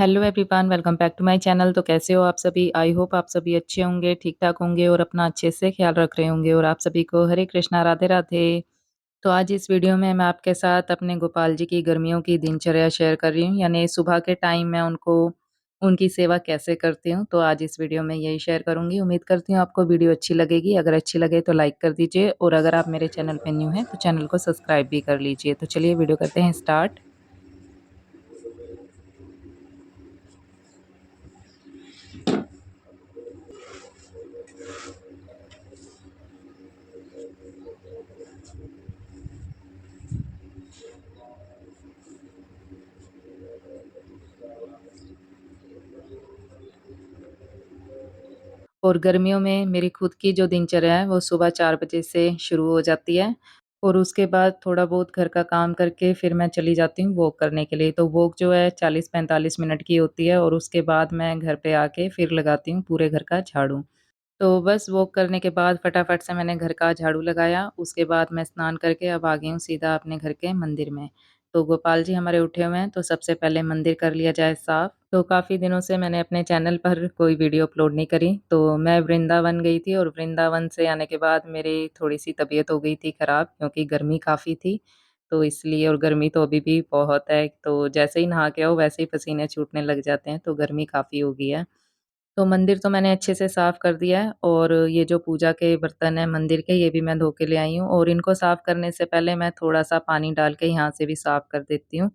Hello everyone, welcome back to my channel. तो कैसे हो आप सभी? आई होप आप सभी अच्छे होंगे, ठीक-ठाक होंगे और अपना अच्छे से ख़्याल रख रहे होंगे और आप सभी को हरे कृष्णा, राधे-राधे। तो आज इस वीडियो में मैं आपके साथ अपने गोपाल जी की गर्मियों की दिनचर्या शेयर कर रही हूँ, यानी सुबह के टाइम मैं उनको उनकी सेवा कैसे करती हूँ, तो आज इस वीडियो में यही शेयर करूँगी। उम्मीद करती हूँ आपको वीडियो अच्छी लगेगी। अगर अच्छी लगे तो लाइक कर दीजिए और अगर आप मेरे चैनल पे न्यू हैं, तो चैनल को सब्सक्राइब भी कर लीजिए। तो चलिए वीडियो करते हैं स्टार्ट। और गर्मियों में मेरी खुद की जो दिनचर्या है वो सुबह 4 बजे से शुरू हो जाती है और उसके बाद थोड़ा बहुत घर का काम करके फिर मैं चली जाती हूँ वॉक करने के लिए। तो वॉक जो है 40-45 मिनट की होती है और उसके बाद मैं घर पे आके फिर लगाती हूँ पूरे घर का झाड़ू। तो बस वॉक करने के बाद फटाफट से मैंने घर का झाड़ू लगाया, उसके बाद मैं स्नान करके अब आ गई हूँ सीधा अपने घर के मंदिर में। तो गोपाल जी हमारे उठे हुए हैं, तो सबसे पहले मंदिर कर लिया जाए साफ। तो काफ़ी दिनों से मैंने अपने चैनल पर कोई वीडियो अपलोड नहीं करी, तो मैं वृंदावन गई थी और वृंदावन से आने के बाद मेरी थोड़ी-सी तबीयत हो गई थी खराब क्योंकि गर्मी काफ़ी थी, तो इसलिए और गर्मी तो अभी भी बहुत है, तो जैसे ही नहा के आओ वैसे ही पसीने छूटने लग जाते हैं, तो गर्मी काफ़ी हो गई है। तो मंदिर तो मैंने अच्छे से साफ कर दिया है और ये जो पूजा के बर्तन हैं मंदिर के, ये भी मैं धो के ले आई हूँ और इनको साफ करने से पहले मैं थोड़ा-सा पानी डाल के यहाँ से भी साफ कर देती हूँ,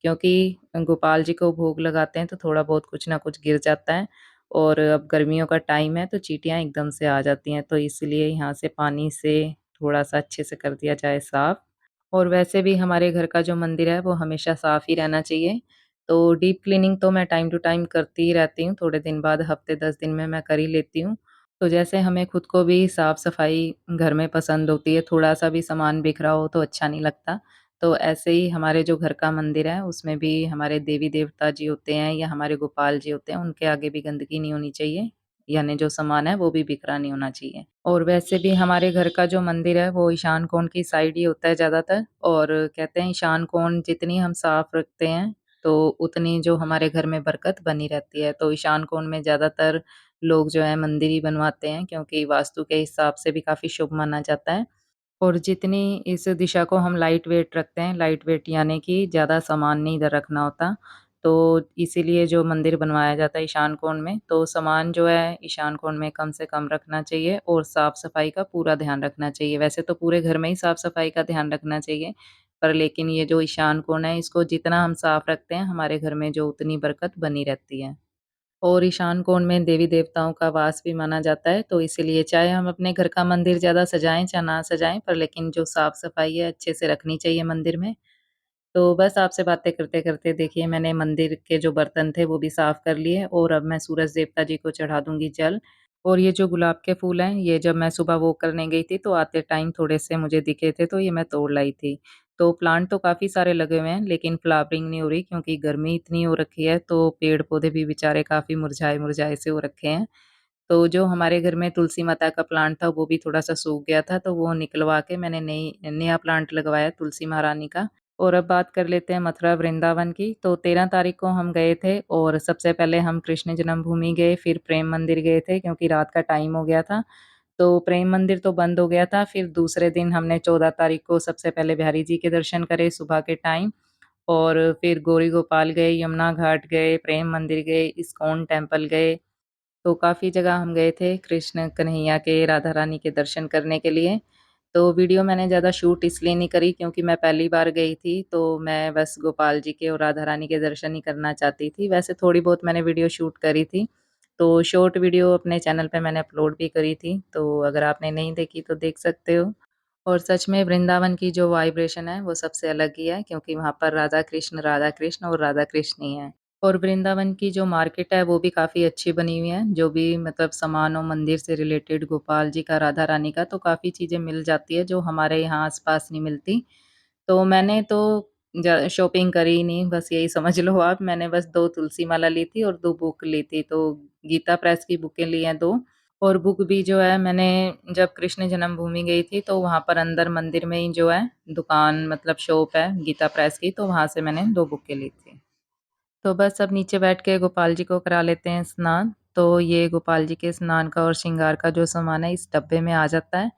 क्योंकि गोपाल जी को भोग लगाते हैं तो थोड़ा बहुत कुछ ना कुछ गिर जाता है और अब गर्मियों का टाइम है तो चींटियाँ एकदम से आ जाती हैं, तो इसलिए यहाँ से पानी से थोड़ा-सा अच्छे से कर दिया जाए साफ। और वैसे भी हमारे घर का जो मंदिर है वो हमेशा साफ ही रहना चाहिए। तो डीप क्लीनिंग तो मैं टाइम टू टाइम करती ही रहती हूँ, थोड़े दिन बाद हफ़्ते 10 दिन में मैं कर ही लेती हूँ। तो जैसे हमें खुद को भी साफ-सफाई घर में पसंद होती है, थोड़ा-सा भी सामान बिखरा हो तो अच्छा नहीं लगता। तो ऐसे ही हमारे जो घर का मंदिर है उसमें भी हमारे देवी-देवता जी होते हैं या हमारे गोपाल जी होते हैं, उनके आगे भी गंदगी नहीं होनी चाहिए, यानी जो सामान है वो भी बिखरा नहीं होना चाहिए। और वैसे भी हमारे घर का जो मंदिर है वो ईशान कोण की साइड ही होता है ज़्यादातर और कहते हैं ईशान कोण जितनी हम साफ रखते हैं, तो उतनी जो हमारे घर में बरकत बनी रहती है। तो ईशान कोण में ज़्यादातर लोग जो है मंदिर ही बनवाते हैं क्योंकि वास्तु के हिसाब से भी काफ़ी शुभ माना जाता है। और जितनी इस दिशा को हम लाइट वेट रखते हैं, लाइट वेट यानी कि ज़्यादा सामान नहीं इधर रखना होता, तो इसीलिए जो मंदिर बनवाया जाता है ईशान कोण में, तो सामान जो है ईशान कोण में कम से कम रखना चाहिए और साफ-सफाई का पूरा ध्यान रखना चाहिए। वैसे तो पूरे घर में ही साफ-सफाई का ध्यान रखना चाहिए, पर लेकिन ये जो ईशान कोण है, इसको जितना हम साफ रखते हैं, हमारे घर में जो उतनी बरकत बनी रहती है। और ईशान कोण में देवी-देवताओं का वास भी माना जाता है, तो इसीलिए चाहे हम अपने घर का मंदिर ज़्यादा सजाएँ, चाहे ना सजाएँ, पर लेकिन जो साफ-सफाई है अच्छे से रखनी चाहिए मंदिर में। तो बस आपसे बातें करते-करते देखिए मैंने मंदिर के जो बर्तन थे वो भी साफ कर लिए और अब मैं सूरज देवता जी को चढ़ा दूँगी जल। और ये जो गुलाब के फूल हैं, ये जब मैं सुबह वॉक करने गई थी तो आते टाइम थोड़े से मुझे दिखे थे तो ये मैं तोड़ लाई थी। तो प्लांट तो काफ़ी सारे लगे हुए हैं लेकिन फ्लावरिंग नहीं हो रही क्योंकि गर्मी इतनी हो रखी है तो पेड़-पौधे भी बेचारे काफ़ी मुरझाए-मुरझाए से हो रखे हैं। तो जो हमारे घर में तुलसी माता का प्लांट था वो भी थोड़ा-सा सूख गया था तो वो निकलवा के मैंने नई नया प्लांट लगवाया तुलसी महारानी का। और अब बात कर लेते हैं मथुरा वृंदावन की। तो 13 तारीख को हम गए थे और सबसे पहले हम कृष्ण जन्मभूमि गए, फिर प्रेम मंदिर गए थे क्योंकि रात का टाइम हो गया था। तो प्रेम मंदिर तो बंद हो गया था, फिर दूसरे दिन हमने 14 तारीख को सबसे पहले बिहारी जी के दर्शन करे सुबह के टाइम और फिर गौरी गोपाल गए, यमुना घाट गए, प्रेम मंदिर गए, इस्कॉन टेम्पल गए। तो काफ़ी जगह हम गए थे कृष्ण कन्हैया के, राधा रानी के दर्शन करने के लिए। तो वीडियो मैंने ज़्यादा शूट इसलिए नहीं करी क्योंकि मैं पहली बार गई थी, तो मैं बस गोपाल जी के और राधा रानी के दर्शन ही करना चाहती थी। वैसे थोड़ी बहुत मैंने वीडियो शूट करी थी, तो शॉर्ट वीडियो अपने चैनल पे मैंने अपलोड भी करी थी, तो अगर आपने नहीं देखी तो देख सकते हो। और सच में वृंदावन की जो वाइब्रेशन है वो सबसे अलग ही है क्योंकि वहाँ पर राधा कृष्ण और राधा कृष्ण ही हैं। और वृंदावन की जो मार्केट है वो भी काफ़ी अच्छी बनी हुई है, जो भी मतलब सामान हो मंदिर से रिलेटेड गोपाल जी का, राधा रानी का तो काफ़ी चीज़ें मिल जाती है जो हमारे यहाँ आस-पास नहीं मिलती। तो मैंने तो शॉपिंग करी ही नहीं, बस यही समझ लो आप मैंने बस 2 तुलसी माला ली थी और 2 बुक ली थी, तो गीता प्रेस की बुकें ली हैं 2 और बुक भी जो है मैंने जब कृष्ण जन्मभूमि गई थी तो वहाँ पर अंदर मंदिर में ही जो है दुकान मतलब शॉप है गीता प्रेस की, तो वहाँ से मैंने 2 बुकें ली थी। तो बस अब नीचे बैठ के गोपाल जी को करा लेते हैं स्नान। तो ये गोपाल जी के स्नान का और श्रृंगार का जो सामान है इस डब्बे में आ जाता है।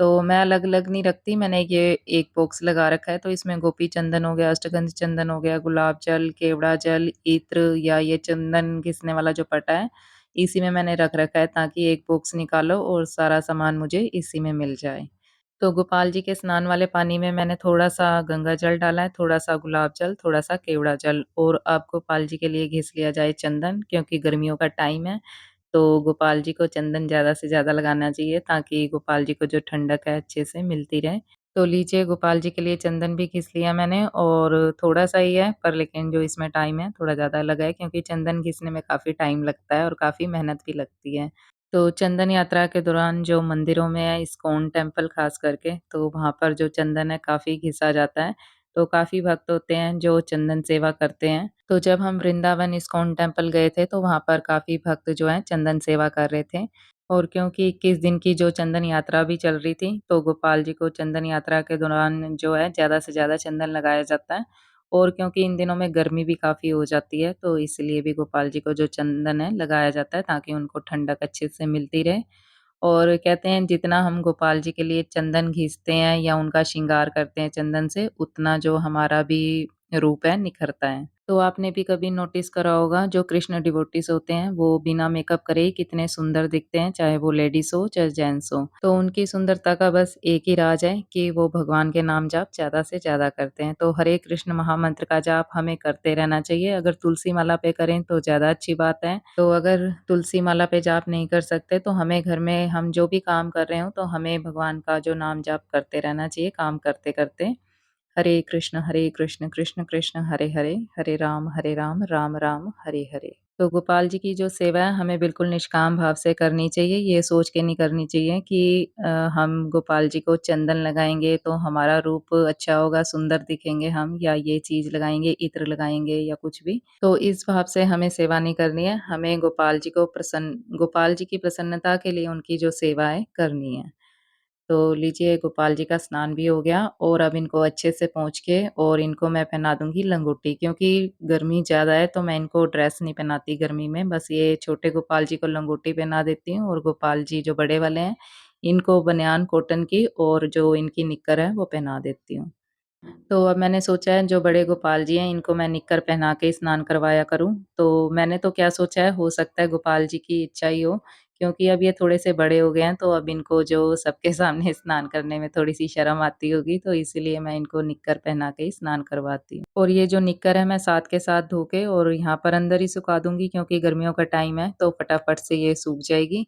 तो मैं अलग-अलग नहीं रखती, मैंने ये एक बॉक्स लगा रखा है, तो इसमें गोपी चंदन हो गया, अष्टगंध चंदन हो गया, गुलाब जल, केवड़ा जल, इत्र या ये चंदन घिसने वाला जो पटा है, इसी में मैंने रख रखा है ताकि एक बॉक्स निकालो और सारा सामान मुझे इसी में मिल जाए। तो गोपाल जी के स्नान वाले पानी में मैंने थोड़ा-सा गंगा जल डाला है, थोड़ा-सा गुलाब जल, थोड़ा-सा केवड़ा जल और अब गोपाल जी के लिए घिस लिया जाए चंदन क्योंकि गर्मियों का टाइम है, तो गोपाल जी को चंदन ज़्यादा से ज़्यादा लगाना चाहिए ताकि गोपाल जी को जो ठंडक है अच्छे से मिलती रहे। तो लीजिए गोपाल जी के लिए चंदन भी घिस लिया मैंने और थोड़ा-सा ही है पर लेकिन जो इसमें टाइम है थोड़ा ज़्यादा लगा है क्योंकि चंदन घिसने में काफ़ी टाइम लगता है और काफ़ी मेहनत भी लगती है। तो चंदन यात्रा के दौरान जो मंदिरों में है इस्कॉन टेम्पल ख़ास करके, तो वहाँ पर जो चंदन है काफ़ी घिसा जाता है। तो काफ़ी भक्त होते हैं जो चंदन सेवा करते हैं। तो जब हम वृंदावन इस्कॉन टेम्पल गए थे तो वहाँ पर काफ़ी भक्त जो हैं चंदन सेवा कर रहे थे। और क्योंकि 21 दिन की जो चंदन यात्रा भी चल रही थी, तो गोपाल जी को चंदन यात्रा के दौरान जो है ज़्यादा से ज़्यादा चंदन लगाया जाता है। और क्योंकि इन दिनों में गर्मी भी काफ़ी हो जाती है, तो इसलिए भी गोपाल जी को जो चंदन है लगाया जाता है ताकि उनको ठंडक अच्छे से मिलती रहे। और कहते हैं जितना हम गोपाल जी के लिए चंदन घिसते हैं या उनका श्रृंगार करते हैं चंदन से, उतना जो हमारा भी रूप है निखरता है। तो आपने भी कभी नोटिस करा होगा जो कृष्ण डिवोटीज़ होते हैं, वो बिना मेकअप करे ही कितने सुंदर दिखते हैं, चाहे वो लेडीज़ हो, चाहे जेंट्स हो। तो उनकी सुंदरता का बस एक ही राज है कि वो भगवान के नाम जाप ज़्यादा से ज़्यादा करते हैं। तो हरे कृष्ण महामंत्र का जाप हमें करते रहना चाहिए। अगर तुलसी माला पे करें तो ज़्यादा अच्छी बात है। तो अगर तुलसी माला पे जाप नहीं कर सकते तो हमें घर में हम जो भी काम कर रहे हों, तो हमें भगवान का जो नाम जाप करते रहना चाहिए काम करते-करते। हरे कृष्ण, कृष्ण कृष्ण हरे हरे, हरे राम, राम राम हरे हरे। तो गोपाल जी की जो सेवा है हमें बिल्कुल निष्काम भाव से करनी चाहिए, ये सोच के नहीं करनी चाहिए कि हम गोपाल जी को चंदन लगाएँगे तो हमारा रूप अच्छा होगा, सुंदर दिखेंगे हम या ये चीज़ लगाएँगे, इत्र लगाएँगे या कुछ भी। तो इस भाव से हमें सेवा नहीं करनी है, हमें गोपाल जी की प्रसन्नता के लिए उनकी जो सेवा है करनी है। तो लीजिए गोपाल जी का स्नान भी हो गया और अब इनको अच्छे से पोंछ के और इनको मैं पहना दूँगी लंगोटी क्योंकि गर्मी ज़्यादा है तो मैं इनको ड्रेस नहीं पहनाती गर्मी में, बस ये छोटे गोपाल जी को लंगोटी पहना देती हूँ और गोपाल जी जो बड़े वाले हैं, इनको बनियान कॉटन की और जो इनकी निक्कर है वो पहना देती हूँ। तो अब मैंने सोचा है जो बड़े गोपाल जी हैं इनको मैं निक्कर पहना के स्नान करवाया करूँ। तो मैंने तो क्या सोचा है हो सकता है गोपाल जी की इच्छा ही हो, क्योंकि अब ये थोड़े से बड़े हो गए हैं तो अब इनको जो सबके सामने स्नान करने में थोड़ी-सी शर्म आती होगी तो इसीलिए मैं इनको निक्कर पहना के ही स्नान करवाती हूँ। और ये जो निक्कर है मैं साथ के साथ धो के और यहाँ पर अंदर ही सुखा दूँगी क्योंकि गर्मियों का टाइम है तो फटाफट से ये सूख जाएगी।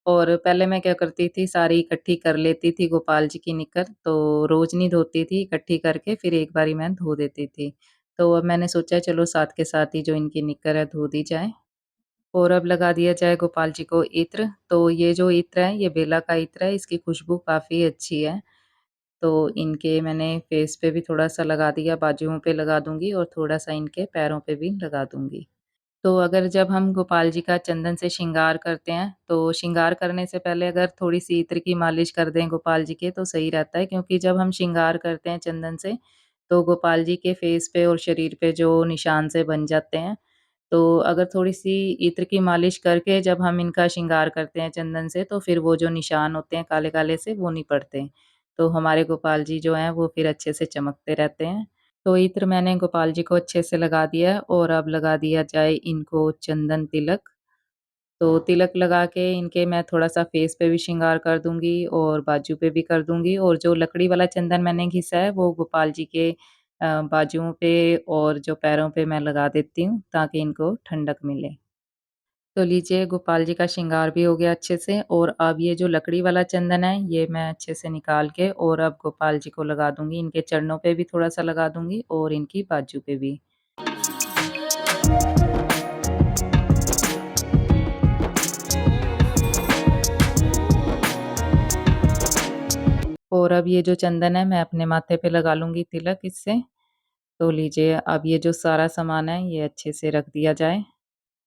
और पहले मैं क्या करती थी सारी इकट्ठी कर लेती थी गोपाल जी की निक्कर, तो रोज़ नहीं धोती थी, इकट्ठी करके फिर एक बारी मैं धो देती थी। तो अब मैंने सोचा चलो साथ के साथ ही जो इनकी निक्कर है धो दी जाए और अब लगा दिया जाए गोपाल जी को इत्र। तो ये जो इत्र है ये बेला का इत्र है, इसकी खुशबू काफ़ी अच्छी है। तो इनके मैंने फेस पे भी थोड़ा-सा लगा दिया, बाजुओं पे लगा दूँगी और थोड़ा-सा इनके पैरों पे भी लगा दूँगी। तो अगर जब हम गोपाल जी का चंदन से श्रृंगार करते हैं, तो श्रृंगार करने से पहले अगर थोड़ी-सी इत्र की मालिश कर दें गोपाल जी के तो सही रहता है क्योंकि जब हम श्रृंगार करते हैं चंदन से, तो गोपाल जी के फेस पे और शरीर पे जो निशान से बन जाते हैं। तो अगर थोड़ी-सी इत्र की मालिश करके जब हम इनका श्रृंगार करते हैं चंदन से, तो फिर वो जो निशान होते हैं काले-काले से वो नहीं पड़ते। तो हमारे गोपाल जी जो हैं वो फिर अच्छे से चमकते रहते हैं। तो इत्र मैंने गोपाल जी को अच्छे से लगा दिया है और अब लगा दिया जाए इनको चंदन तिलक। तो तिलक लगा के इनके मैं थोड़ा-सा फेस पे भी श्रृंगार कर दूँगी और बाजू पे भी कर दूँगी और जो लकड़ी वाला चंदन मैंने घिसा है वो गोपाल जी के बाजुओं पे और जो पैरों पे मैं लगा देती हूँ ताकि इनको ठंडक मिले। तो लीजिए गोपाल जी का श्रृंगार भी हो गया अच्छे से और अब ये जो लकड़ी वाला चंदन है ये मैं अच्छे से निकाल के और अब गोपाल जी को लगा दूँगी। इनके चरणों पे भी थोड़ा-सा लगा दूँगी और इनकी बाजू पे भी। और अब ये जो चंदन है मैं अपने माथे पे लगा लूँगी तिलक इससे। तो लीजिए अब ये जो सारा सामान है ये अच्छे से रख दिया जाए।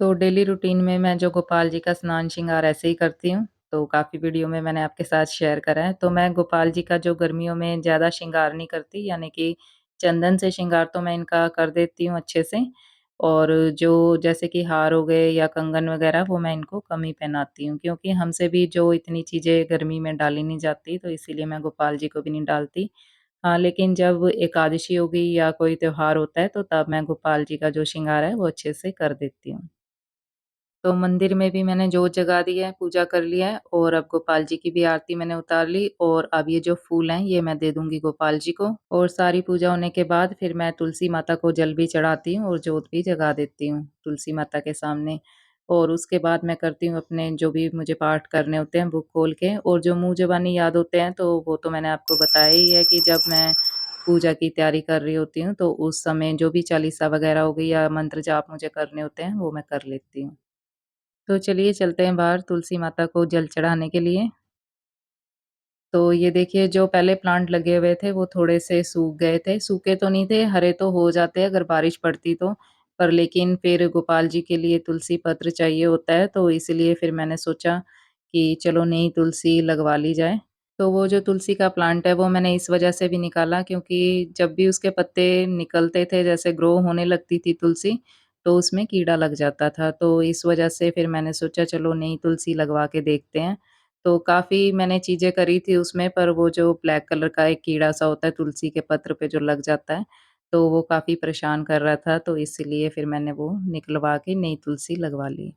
तो डेली रूटीन में मैं जो गोपाल जी का स्नान श्रृंगार ऐसे ही करती हूँ, तो काफ़ी वीडियो में मैंने आपके साथ शेयर करा है। तो मैं गोपाल जी का जो गर्मियों में ज़्यादा श्रृंगार नहीं करती, यानी कि चंदन से श्रृंगार तो मैं इनका कर देती हूँ अच्छे से और जो जैसे कि हार हो गए या कंगन वगैरह वो मैं इनको कम ही पहनाती हूँ क्योंकि हमसे भी जो इतनी चीज़ें गर्मी में डाली नहीं जाती तो इसीलिए मैं गोपाल जी को भी नहीं डालती। हाँ, लेकिन जब एकादशी हो गई या कोई त्योहार होता है तो तब मैं गोपाल जी का जो श्रृंगार है वो अच्छे से कर देती हूँ। तो मंदिर में भी मैंने जोत जगा दी है, पूजा कर लिया है और अब गोपाल जी की भी आरती मैंने उतार ली और अब ये जो फूल हैं ये मैं दे दूँगी गोपाल जी को और सारी पूजा होने के बाद फिर मैं तुलसी माता को जल भी चढ़ाती हूँ और जोत भी जगा देती हूँ तुलसी माता के सामने। और उसके बाद मैं करती हूँ अपने जो भी मुझे पाठ करने होते हैं बुक खोल के और जो मुँह ज़बानी याद होते हैं तो वो तो मैंने आपको बताया ही है कि जब मैं पूजा की तैयारी कर रही होती हूँ तो उस समय जो भी चालीसा वगैरह हो गई या मंत्र जाप मुझे करने होते हैं वो मैं कर लेती हूँ। तो चलिए चलते हैं बाहर तुलसी माता को जल चढ़ाने के लिए। तो ये देखिए जो पहले प्लांट लगे हुए थे वो थोड़े-से सूख गए थे, सूखे तो नहीं थे, हरे तो हो जाते अगर बारिश पड़ती तो। पर लेकिन फिर गोपाल जी के लिए तुलसी पत्र चाहिए होता है तो इसलिए फिर मैंने सोचा कि चलो नई तुलसी लगवा ली जाए। तो वो जो तुलसी का प्लांट है वो मैंने इस वजह से भी निकाला क्योंकि जब भी उसके पत्ते निकलते थे जैसे ग्रो होने लगती थी तुलसी, तो उसमें कीड़ा लग जाता था। तो इस वजह से फिर मैंने सोचा चलो नई तुलसी लगवा के देखते हैं। तो काफ़ी मैंने चीज़ें करी थी उसमें पर वो जो ब्लैक कलर का एक कीड़ा-सा होता है तुलसी के पत्र पे जो लग जाता है, तो वो काफ़ी परेशान कर रहा था तो इसीलिए फिर मैंने वो निकलवा के नई तुलसी लगवा ली।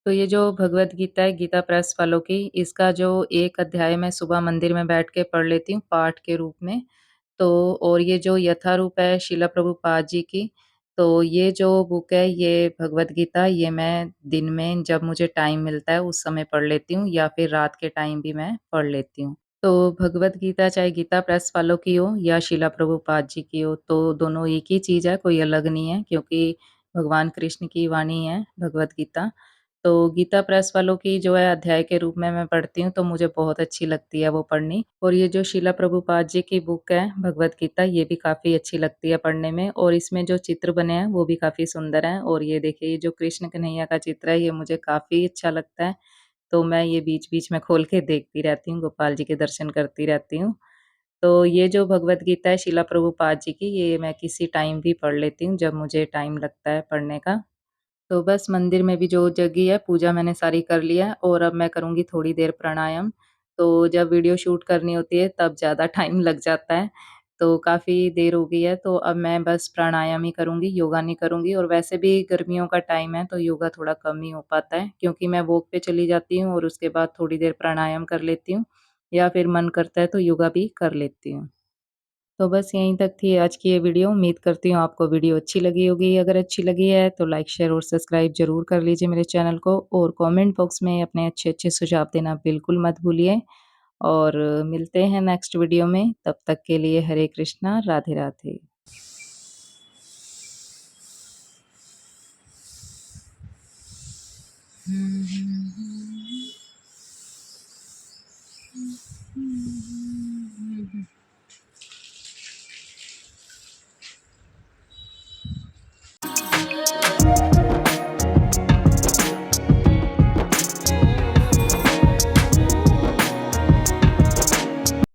तो ये जो भगवद गीता है, गीता प्रेस वालों की, इसका जो एक अध्याय मैं सुबह मंदिर में बैठ के पढ़ लेती हूँ पाठ के रूप में। तो और ये जो यथारूप है शिला प्रभुपाद जी की, तो ये जो बुक है ये भगवद गीता ये मैं दिन में जब मुझे टाइम मिलता है उस समय पढ़ लेती हूँ या फिर रात के टाइम भी मैं पढ़ लेती हूँ। तो भगवद गीता चाहे गीता प्रेस वालों की हो या शिला प्रभुपाद जी की हो, तो दोनों एक ही चीज़ है, कोई अलग नहीं है क्योंकि भगवान कृष्ण की वाणी है भगवद गीता। तो गीता प्रेस वालों की जो है अध्याय के रूप में मैं पढ़ती हूँ, तो मुझे बहुत अच्छी लगती है वो पढ़नी और ये जो शिला प्रभुपाद जी की बुक है भगवद गीता, ये भी काफ़ी अच्छी लगती है पढ़ने में और इसमें जो चित्र बने हैं, वो भी काफ़ी सुंदर हैं और ये देखिए, ये जो कृष्ण कन्हैया का चित्र है, ये मुझे काफ़ी अच्छा लगता है। तो मैं ये बीच-बीच में खोल के देखती रहती हूँ, गोपाल जी के दर्शन करती रहती हूँ। तो ये जो भगवद गीता है शिला प्रभुपाद जी की, ये मैं किसी टाइम भी पढ़ लेती हूँ, जब मुझे टाइम लगता है पढ़ने का। तो बस मंदिर में भी जोत जगी है, पूजा मैंने सारी कर ली है और अब मैं करूँगी थोड़ी देर प्राणायाम। तो जब वीडियो शूट करनी होती है तब ज़्यादा टाइम लग जाता है, तो काफ़ी देर हो गई है तो अब मैं बस प्राणायाम ही करूँगी, योगा नहीं करूँगी और वैसे भी गर्मियों का टाइम है तो योगा थोड़ा कम ही हो पाता है क्योंकि मैं वॉक पे चली जाती हूँ और उसके बाद थोड़ी देर प्राणायाम कर लेती हूँ या फिर मन करता है तो योगा भी कर लेती हूँ। तो बस यहीं तक थी आज की ये वीडियो। उम्मीद करती हूँ आपको वीडियो अच्छी लगी होगी। अगर अच्छी लगी है तो लाइक, शेयर और सब्सक्राइब ज़रूर कर लीजिए मेरे चैनल को और कमेंट बॉक्स में अपने अच्छे-अच्छे सुझाव देना बिल्कुल मत भूलिए और मिलते हैं नेक्स्ट वीडियो में। तब तक के लिए हरे कृष्णा, राधे राधे।